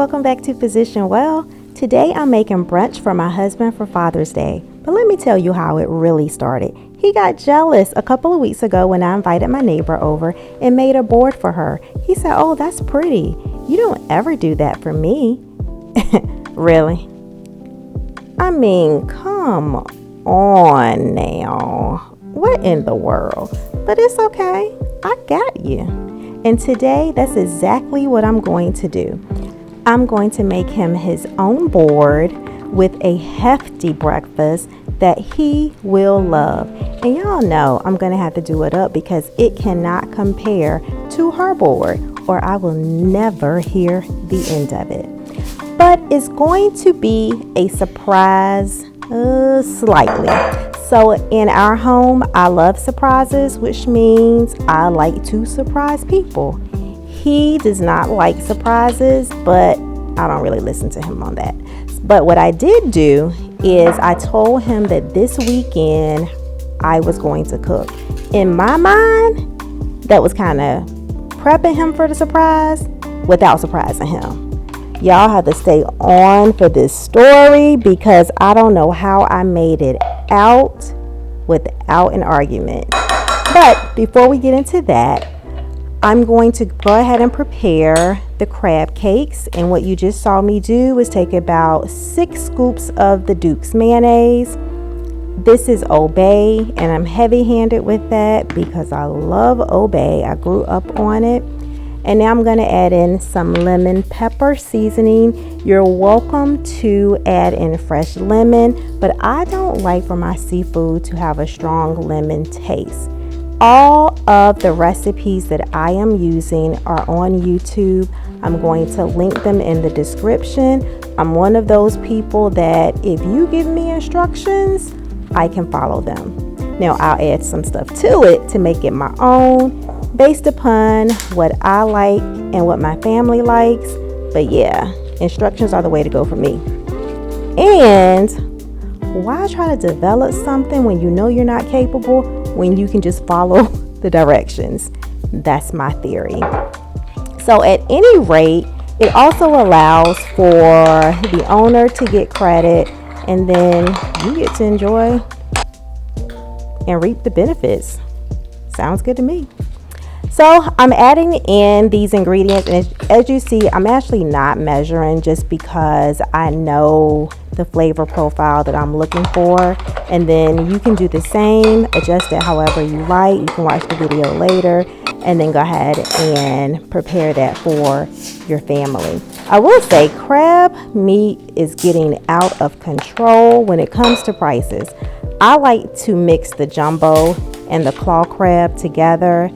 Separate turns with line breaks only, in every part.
welcome back to Physician Well. Today I'm making brunch for my husband for Father's Day. But let me tell you how it really started. He got jealous a couple of weeks ago when I invited my neighbor over and made a board for her. He said, "Oh, that's pretty. You don't ever do that for me." Really? I mean, come on now. What in the world? But it's okay. I got you. And today, that's exactly what I'm going to do. I'm going to make him his own board with a hefty breakfast that he will love. And y'all know I'm going to have to do it up because it cannot compare to her board, or I will never hear the end of it. But it's going to be a surprise, slightly. So in our home, I love surprises, which means I like to surprise people. He does not like surprises, but I don't really listen to him on that. But what I did do is I told him that this weekend I was going to cook. In my mind, that was kind of prepping him for the surprise without surprising him. Y'all have to stay on for this story because I don't know how I made it out without an argument. But before we get into that, I'm going to go ahead and prepare the crab cakes. And what you just saw me do is take about 6 scoops of the Duke's mayonnaise. This is Old Bay, and I'm heavy-handed with that because I love Old Bay. I grew up on it. And now I'm going to add in some lemon pepper seasoning. You're welcome to add in fresh lemon, but I don't like for my seafood to have a strong lemon taste. All of the recipes that I am using are on YouTube. I'm going to link them in the description. I'm one of those people that if you give me instructions, I can follow them. Now I'll add some stuff to it to make it my own, based upon what I like and what my family likes. But yeah, instructions are the way to go for me. And why try to develop something when you know you're not capable, when you can just follow the directions? That's my theory. So at any rate, it also allows for the owner to get credit, and then you get to enjoy and reap the benefits. Sounds good to me. So I'm adding in these ingredients, and as you see, I'm actually not measuring just because I know the flavor profile that I'm looking for. And then you can do the same, adjust it however you like. You can watch the video later and then go ahead and prepare that for your family. I will say crab meat is getting out of control when it comes to prices. I like to mix the jumbo and the claw crab together.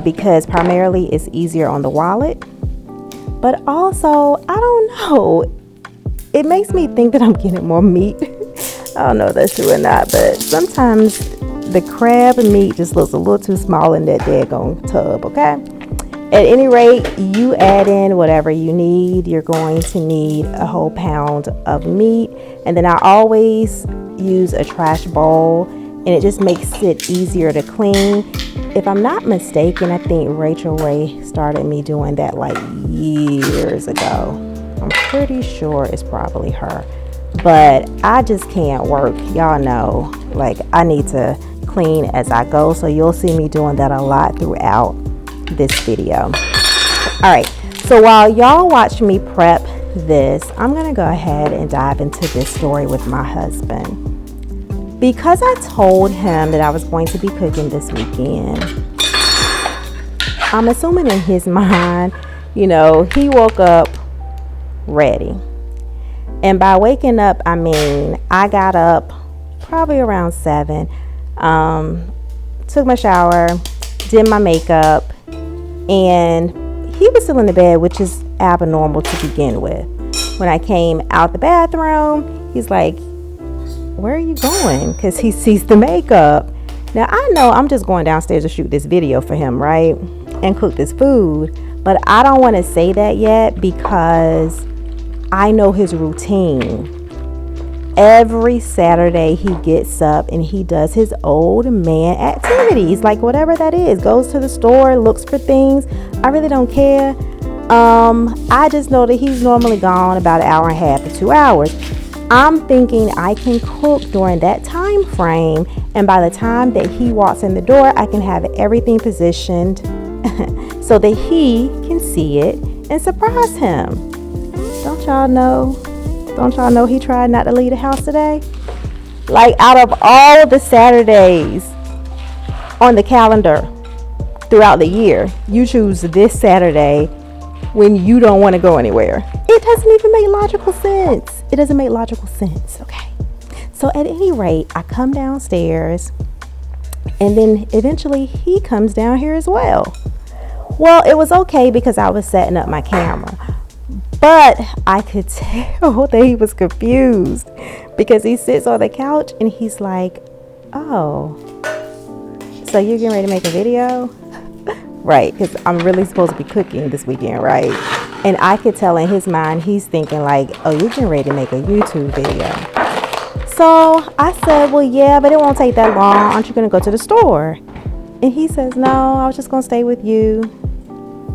Because primarily it's easier on the wallet, but also I don't know, it makes me think that I'm getting more meat. I don't know if that's true or not, but sometimes the crab meat just looks a little too small in that daggone tub. Okay, at any rate, you add in whatever you need. You're going to need a whole pound of meat, and then I always use a trash bowl, and it just makes it easier to clean. If I'm not mistaken, I think Rachel Ray started me doing that like years ago. I'm pretty sure it's probably her. But I just can't work. Y'all know, like I need to clean as I go. So you'll see me doing that a lot throughout this video. All right. So while y'all watch me prep this, I'm going to go ahead and dive into this story with my husband. Because I told him that I was going to be cooking this weekend, I'm assuming in his mind, you know, he woke up ready. And by waking up, I mean, I got up probably around 7, took my shower, did my makeup, and he was still in the bed, which is abnormal to begin with. When I came out the bathroom, he's like, "Where are you going?" Because he sees the makeup. Now I know I'm just going downstairs to shoot this video for him, right? And cook this food. But I don't want to say that yet because I know his routine. Every Saturday he gets up and he does his old man activities, like whatever that is. Goes to the store, looks for things. I really don't care. I just know that he's normally gone about an hour and a half to 2 hours. I'm thinking I can cook during that time frame, and by the time that he walks in the door, I can have everything positioned so that he can see it and surprise him. Don't y'all know he tried not to leave the house today? Like, out of all the Saturdays on the calendar throughout the year, you choose this Saturday when you don't want to go anywhere. It doesn't even make logical sense. It doesn't make logical sense, okay? So at any rate, I come downstairs, and then eventually he comes down here as well. Well, it was okay because I was setting up my camera, but I could tell that he was confused because he sits on the couch and he's like, oh, so you're getting ready to make a video? Right, because I'm really supposed to be cooking this weekend, right? And I could tell in his mind, he's thinking like, oh, you're getting ready to make a YouTube video. So I said, well, yeah, but it won't take that long. Aren't you going to go to the store? And he says, no, I was just going to stay with you.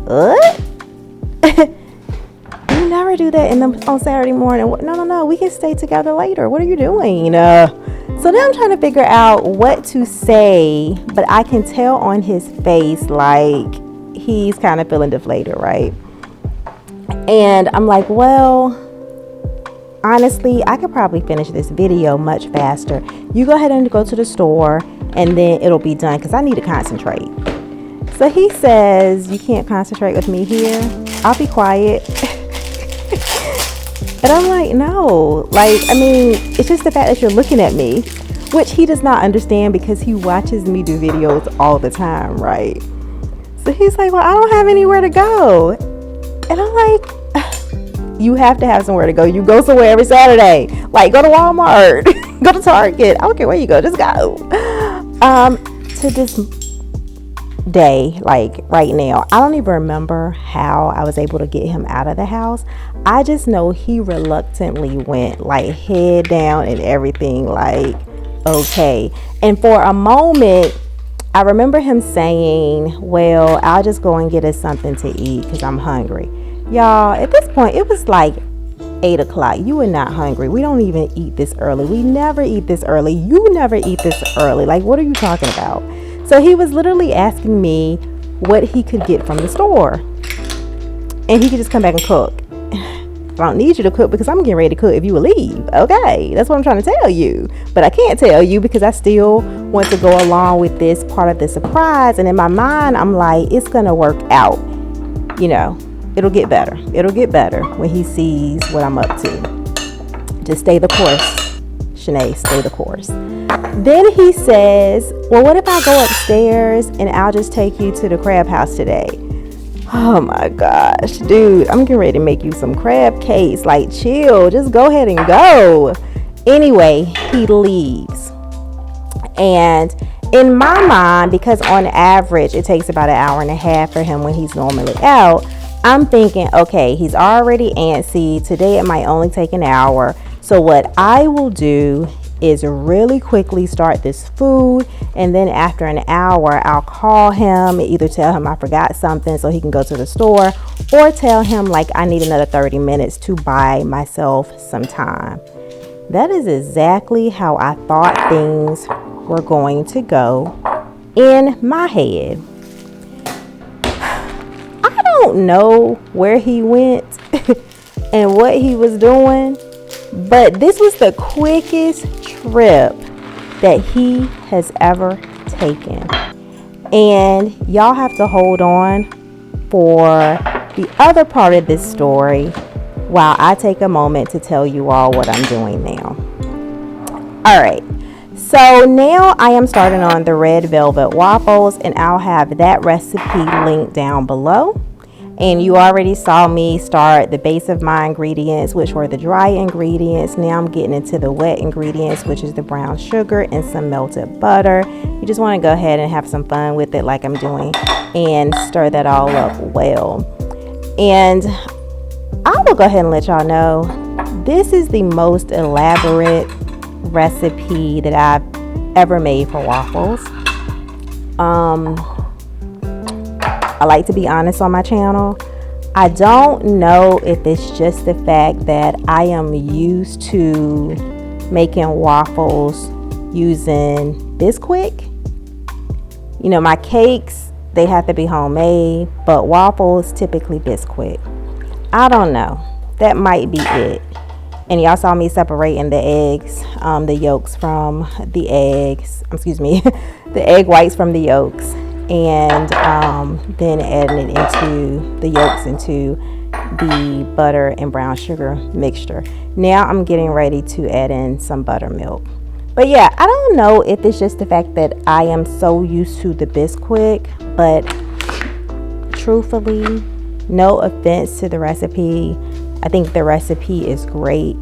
What? You never do that on Saturday morning. No, we can stay together later. What are you doing? So now I'm trying to figure out what to say, but I can tell on his face like he's kind of feeling deflated, right? And I'm like, well, honestly, I could probably finish this video much faster. You go ahead and go to the store and then it'll be done because I need to concentrate. So he says, you can't concentrate with me here. I'll be quiet. And I'm like, no, like, I mean, it's just the fact that you're looking at me, which he does not understand because he watches me do videos all the time, right? So he's like, well, I don't have anywhere to go. And I'm like, you have to have somewhere to go. You go somewhere every Saturday. Like, go to Walmart, go to Target. I don't care where you go, just go. To this day, like right now, I don't even remember how I was able to get him out of the house. I just know he reluctantly went, like, head down and everything, like, okay. And for a moment, I remember him saying, well, I'll just go and get us something to eat because I'm hungry. Y'all, at this point, it was like 8 o'clock. You were not hungry. We don't even eat this early. We never eat this early. You never eat this early. Like, what are you talking about? So he was literally asking me what he could get from the store. And he could just come back and cook. I don't need you to cook because I'm getting ready to cook if you will leave. Okay, that's what I'm trying to tell you. But I can't tell you because I still want to go along with this part of the surprise. And in my mind, I'm like, it's going to work out. You know, it'll get better. It'll get better when he sees what I'm up to. Just stay the course, Shanae, stay the course. Then he says, well, what if I go upstairs and I'll just take you to the crab house today? Oh my gosh, dude, I'm getting ready to make you some crab cakes. Like, chill, just go ahead and go. Anyway, he leaves. And in my mind, because on average it takes about an hour and a half for him when he's normally out, I'm thinking, okay, he's already antsy. Today it might only take an hour. So what I will do is really quickly start this food, and then after an hour I'll call him and either tell him I forgot something so he can go to the store, or tell him like I need another 30 minutes to buy myself some time. That is exactly how I thought things were going to go in my head. I don't know where he went and what he was doing, but this was the quickest trip that he has ever taken. And y'all have to hold on for the other part of this story while I take a moment to tell you all what I'm doing now. All right. So now I am starting on the red velvet waffles, and I'll have that recipe linked down below. And you already saw me start the base of my ingredients, which were the dry ingredients. Now I'm getting into the wet ingredients, which is the brown sugar and some melted butter. You just want to go ahead and have some fun with it like I'm doing and stir that all up well. And I will go ahead and let y'all know, this is the most elaborate recipe that I've ever made for waffles. I like to be honest on my channel. I don't know if it's just the fact that I am used to making waffles using Bisquick. You know, my cakes, they have to be homemade, but waffles typically Bisquick. I don't know. That might be it. And y'all saw me separating the eggs, the yolks from the eggs, the egg whites from the yolks, and then adding it into the yolks into the butter and brown sugar mixture. Now I'm getting ready to add in some buttermilk. But yeah, I don't know if it's just the fact that I am so used to the Bisquick, but truthfully, no offense to the recipe, I think the recipe is great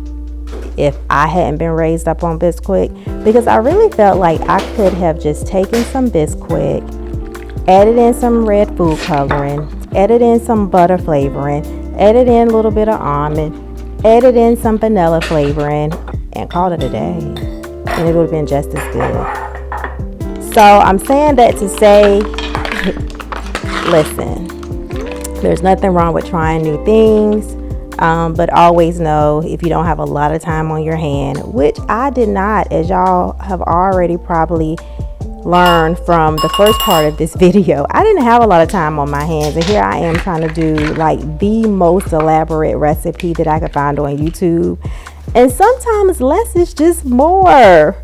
if I hadn't been raised up on Bisquick, because I really felt like I could have just taken some Bisquick, added in some red food coloring, added in some butter flavoring, added in a little bit of almond, added in some vanilla flavoring, and called it a day. And it would have been just as good. So I'm saying that to say, listen, there's nothing wrong with trying new things, but always know if you don't have a lot of time on your hand, which I did not, as y'all have already probably learned from the first part of this video. I didn't have a lot of time on my hands, and here I am trying to do like the most elaborate recipe that I could find on YouTube. And sometimes less is just more.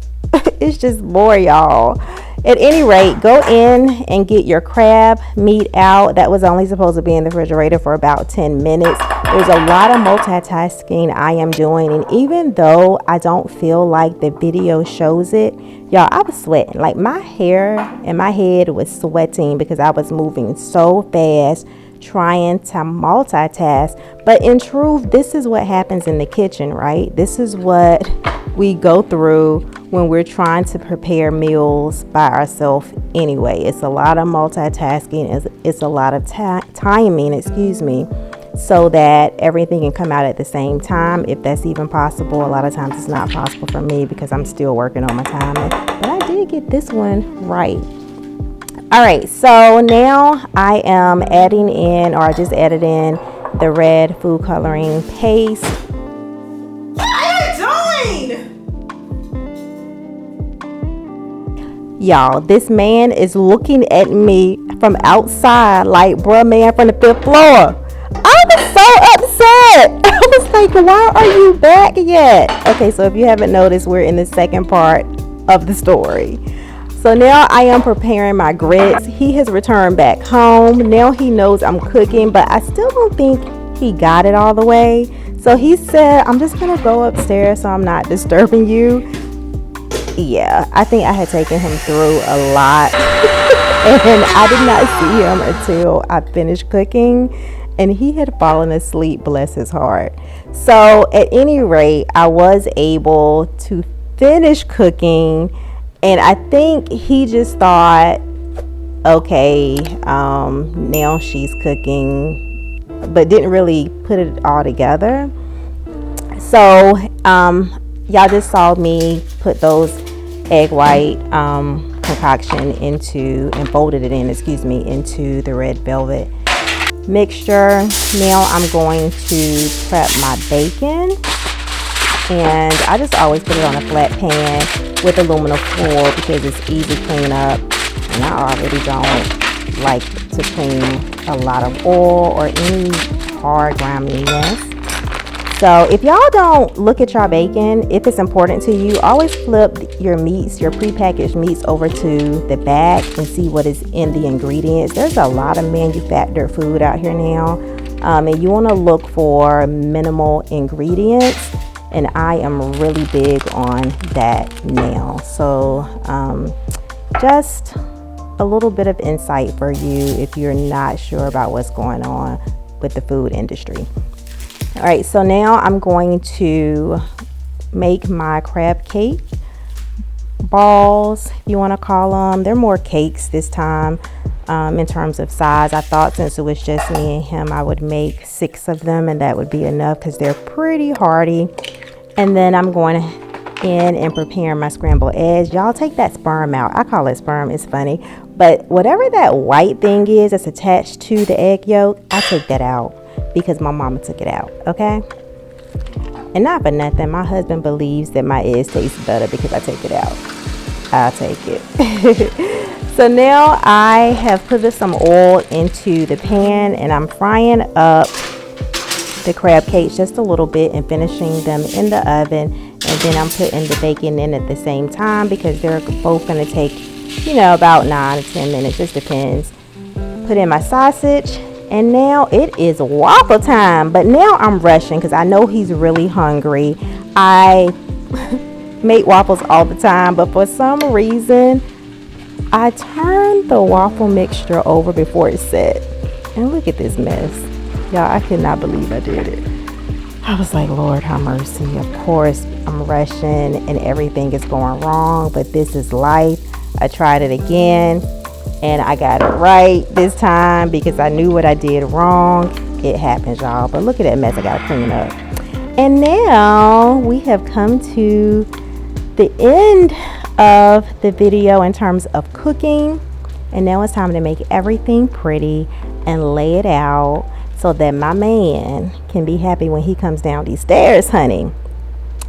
It's just more, y'all. At any rate, go in and get your crab meat out. That was only supposed to be in the refrigerator for about 10 minutes. There's a lot of multitasking I am doing, and even though I don't feel like the video shows it, y'all, I was sweating. Like, my hair and my head was sweating because I was moving so fast trying to multitask. But in truth, this is what happens in the kitchen, right? This is what we go through when we're trying to prepare meals by ourselves anyway. It's a lot of multitasking. It's a lot of timing, so that everything can come out at the same time, if that's even possible. A lot of times it's not possible for me because I'm still working on my timing, but I did get this one right. All right, so now I am adding in, or I just added in, the red food coloring paste. What are you doing? Y'all, this man is looking at me from outside like, bruh, man, from the 5th floor. I was so upset. I was like, why are you back yet? Okay, so if you haven't noticed, we're in the second part of the story. So now I am preparing my grits. He has returned back home. Now he knows I'm cooking, but I still don't think he got it all the way. So he said, I'm just gonna go upstairs so I'm not disturbing you. Yeah, I think I had taken him through a lot. And I did not see him until I finished cooking, and he had fallen asleep, bless his heart. So at any rate, I was able to finish cooking, and I think he just thought, okay, now she's cooking, but didn't really put it all together. So y'all just saw me put those egg white concoction into, and folded it in, into the red velvet mixture. Now I'm going to prep my bacon, and I just always put it on a flat pan with aluminum foil because it's easy to clean up, and I already don't like to clean a lot of oil or any hard ground meanness. So if y'all don't look at your bacon, if it's important to you, always flip your meats, your prepackaged meats, over to the back and see what is in the ingredients. There's a lot of manufactured food out here now, and you want to look for minimal ingredients, and I am really big on that now. So just a little bit of insight for you if you're not sure about what's going on with the food industry. All right, so now I'm going to make my crab cake balls, if you want to call them. They're more cakes this time in terms of size. I thought since it was just me and him, I would make 6 of them, and that would be enough because they're pretty hearty. And then I'm going in and prepare my scrambled eggs. Y'all take that sperm out. I call it sperm, it's funny. But whatever that white thing is that's attached to the egg yolk, I take that out. because my mama took it out, okay? And not for nothing, my husband believes that my eggs taste better because I take it out. I'll take it. So now I have put some oil into the pan and I'm frying up the crab cakes just a little bit and finishing them in the oven. And then I'm putting the bacon in at the same time because they're both going to take, about 9 to 10 minutes. Just depends. Put in my sausage. And now it is waffle time. But now I'm rushing because I know he's really hungry. I make waffles all the time. But for some reason, I turned the waffle mixture over before it's set. And look at this mess. Y'all, I could not believe I did it. I was like, Lord, have mercy. Of course, I'm rushing and everything is going wrong. But this is life. I tried it again. And I got it right this time because I knew what I did wrong. It happens, y'all. But look at that mess I got to clean up. And now we have come to the end of the video in terms of cooking. And now it's time to make everything pretty and lay it out so that my man can be happy when he comes down these stairs, honey.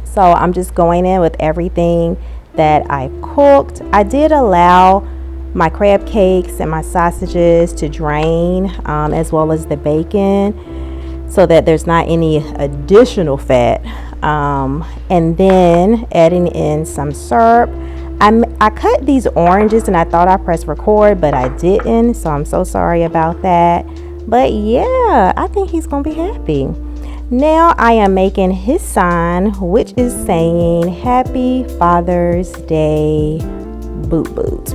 So I'm just going in with everything that I cooked. I did allow my crab cakes and my sausages to drain, as well as the bacon, so that there's not any additional fat. And then adding in some syrup. I cut these oranges and I thought I pressed record, but I didn't, so I'm so sorry about that. But yeah, I think he's gonna be happy. Now I am making his sign, which is saying Happy Father's Day, boot boot.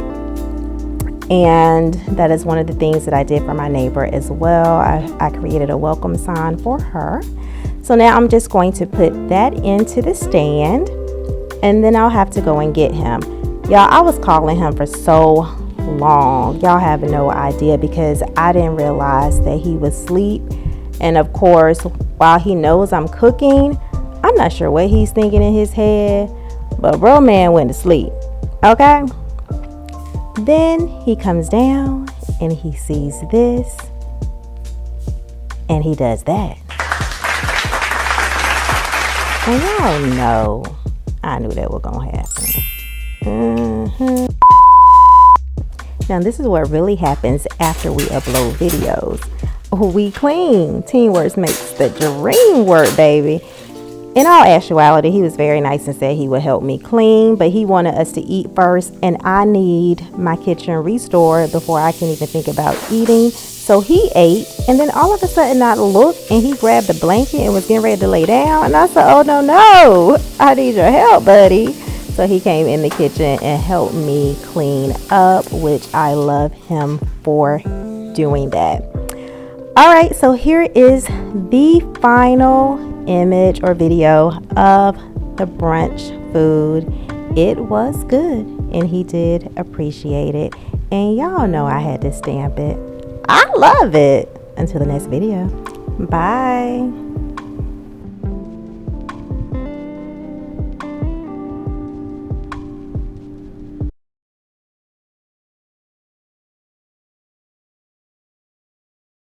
And that is one of the things that I did for my neighbor as well. I created a welcome sign for her. So now I'm just going to put that into the stand and then I'll have to go and get him. Y'all, I was calling him for so long. Y'all have no idea because I didn't realize that he was asleep. And of course, while he knows I'm cooking, I'm not sure what he's thinking in his head, but bro man went to sleep, okay? Then he comes down and he sees this and he does that. And y'all know, I knew that was gonna happen. Now this is what really happens after we upload videos. We clean. Teamwork makes the dream work, baby. In all actuality, he was very nice and said he would help me clean, but he wanted us to eat first, and I need my kitchen restored before I can even think about eating. So he ate, and then all of a sudden I looked, and he grabbed the blanket and was getting ready to lay down, and I said, oh, no, I need your help, buddy. So he came in the kitchen and helped me clean up, which I love him for doing that. All right, so here is the final image or video of the brunch food. It was good and he did appreciate it, and y'all know I had to stamp it. I love it. Until the next video, bye.